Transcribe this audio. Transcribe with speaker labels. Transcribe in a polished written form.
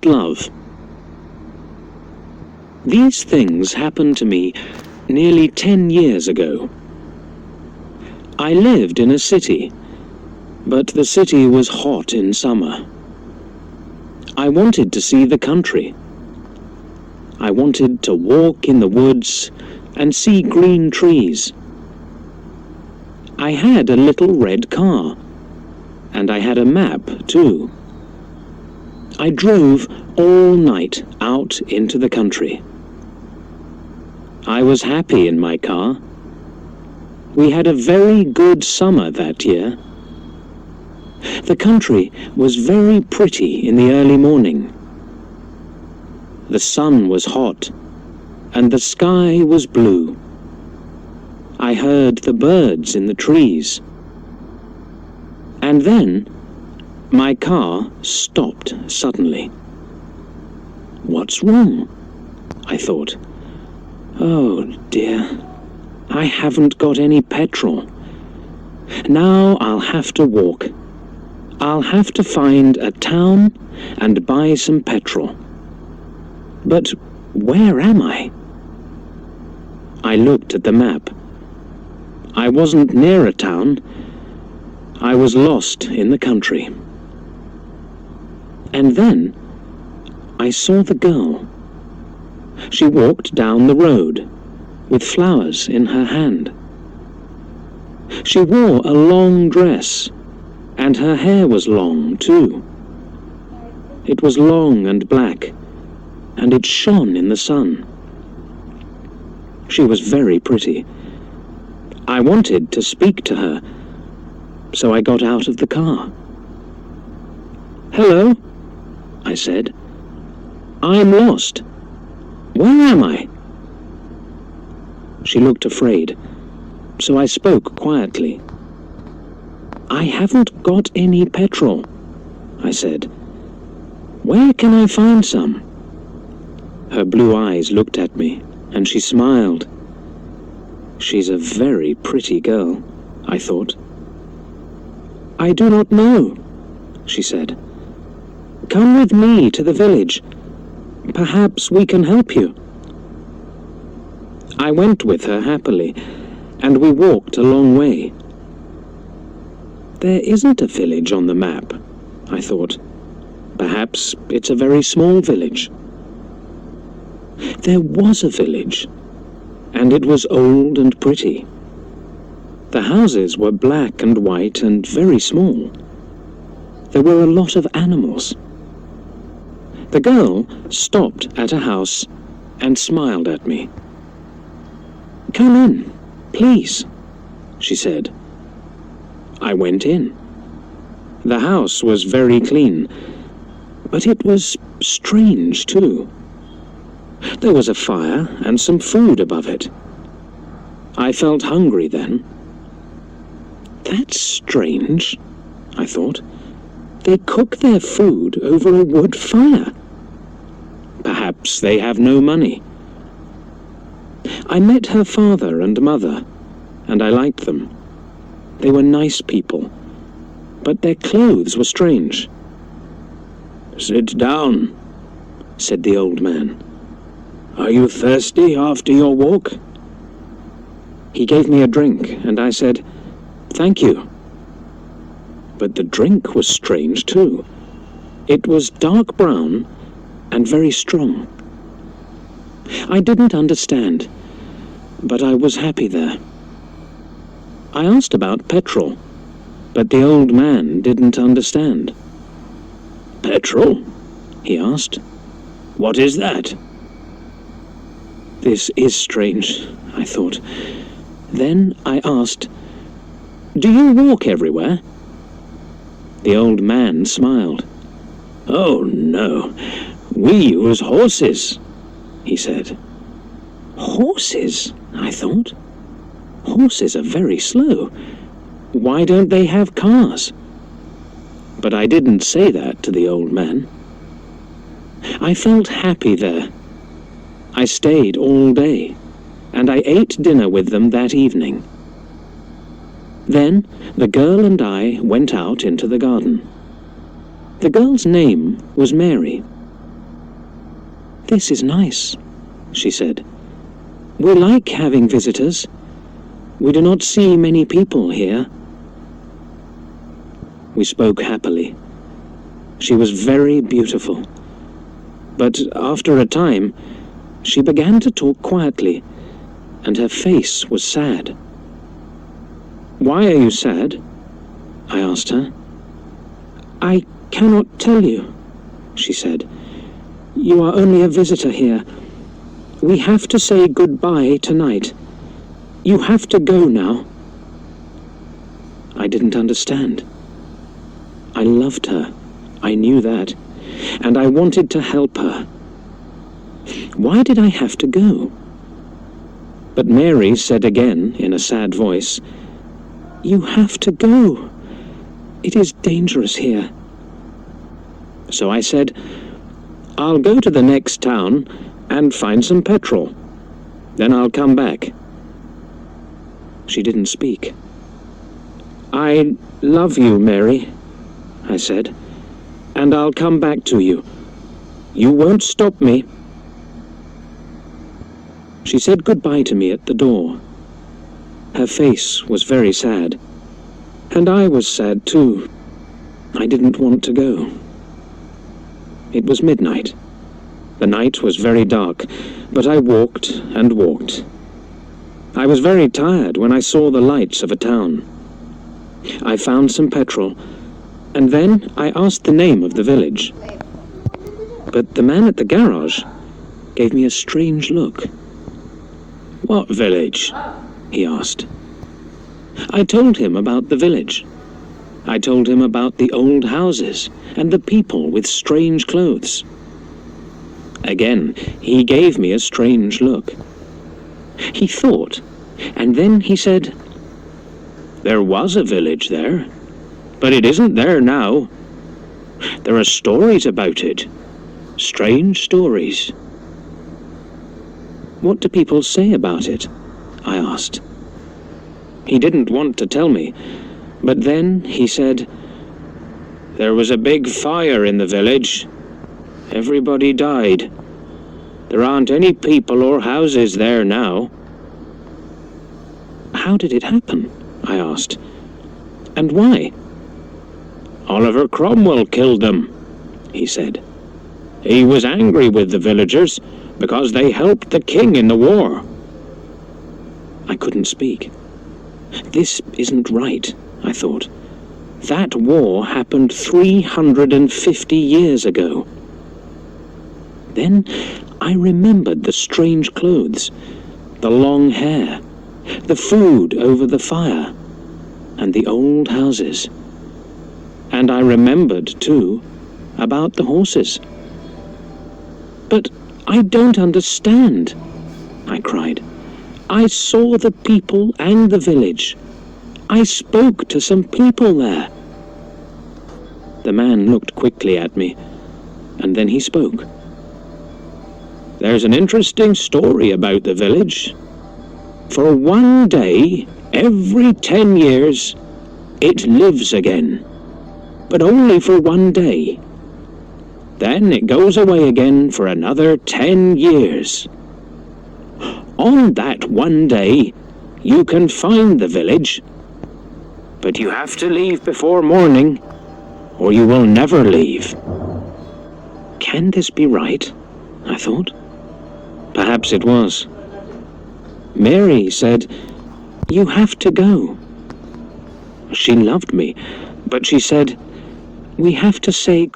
Speaker 1: First love. These things happened to me nearly 10 years ago. I lived in a city, but the city was hot in summer. I wanted to see the country. I wanted to walk in the woods and see green trees. I had a little red car, and I had a map too. I drove all night out into the country. I was happy in my car. We had a very good summer that year. The country was very pretty in the early morning. The sun was hot, and the sky was blue. I heard the birds in the trees. And then my car stopped suddenly. What's wrong? I thought. Oh dear, I haven't got any petrol. Now I'll have to walk. I'll have to find a town and buy some petrol. But where am I? I looked at the map. I wasn't near a town. I was lost in the country. And then I saw the girl. She walked down the road with flowers in her hand. She wore a long dress, and her hair was long too. It was long and black, and it shone in the sun. She was very pretty. I wanted to speak to her, so I got out of the car. "Hello," I said. "I'm lost. Where am I?" She looked afraid, so I spoke quietly. "I haven't got any petrol," I said. "Where can I find some?" Her blue eyes looked at me, and she smiled. She's a very pretty girl, I thought. "I do not know," she said. "Come with me to the village. Perhaps we can help you." I went with her happily, and we walked a long way. There isn't a village on the map, I thought. Perhaps it's a very small village. There was a village, and it was old and pretty. The houses were black and white and very small. There were a lot of animals. The girl stopped at a house and smiled at me. "Come in, please," she said. I went in. The house was very clean, but it was strange too. There was a fire and some food above it. I felt hungry then. That's strange, I thought. They cook their food over a wood fire. Perhaps they have no money. I met her father and mother, and I liked them. They were nice people, but their clothes were strange. "Sit down," said the old man. "Are you thirsty after your walk?" He gave me a drink, and I said, "Thank you." But the drink was strange too. It was dark brown and very strong. I didn't understand, but I was happy there. I asked about petrol, but the old man didn't understand. "Petrol?" he asked. "What is that?" This is strange, I thought. Then I asked, "Do you walk everywhere?" The old man smiled. "Oh, no, we use horses," he said. Horses, I thought. Horses are very slow. Why don't they have cars? But I didn't say that to the old man. I felt happy there. I stayed all day, and I ate dinner with them that evening. Then the girl and I went out into the garden. The girl's name was Mary. "This is nice," she said. "We like having visitors. We do not see many people here." We spoke happily. She was very beautiful. But after a time, she began to talk quietly, and her face was sad. "Why are you sad?" I asked her. "I cannot tell you," she said. "You are only a visitor here. We have to say goodbye tonight. You have to go now." I didn't understand. I loved her. I knew that. And I wanted to help her. Why did I have to go? But Mary said again, in a sad voice, "You have to go. It is dangerous here." So I said, "I'll go to the next town and find some petrol. Then I'll come back." She didn't speak. "I love you, Mary," I said, "and I'll come back to you. You won't stop me." She said goodbye to me at the door. Her face was very sad, and I was sad too. I didn't want to go. It was midnight. The night was very dark, but I walked and walked. I was very tired when I saw the lights of a town. I found some petrol, and then I asked the name of the village. But the man at the garage gave me a strange look. "What village?" he asked. I told him about the village. I told him about the old houses and the people with strange clothes. Again, he gave me a strange look. He thought, and then he said, "There was a village there, but it isn't there now. There are stories about it. Strange stories." "What do people say about it?" I asked. He didn't want to tell me, but then he said, "There was a big fire in the village. Everybody died. There aren't any people or houses there now." "How did it happen?" I asked. "And why?" "Oliver Cromwell killed them," he said. "He was angry with the villagers because they helped the king in the war." I couldn't speak. This isn't right, I thought. That war happened 350 years ago. Then I remembered the strange clothes, the long hair, the food over the fire, and the old houses. And I remembered, too, about the horses. "But I don't understand," I cried. "I saw the people and the village. I spoke to some people there." The man looked quickly at me, and then he spoke. "There's an interesting story about the village. For one day, every 10 years, it lives again. But only for one day. Then it goes away again for another 10 years. On that one day, you can find the village. But you have to leave before morning, or you will never leave." Can this be right? I thought. Perhaps it was. Mary said, "You have to go." She loved me, but she said, "We have to say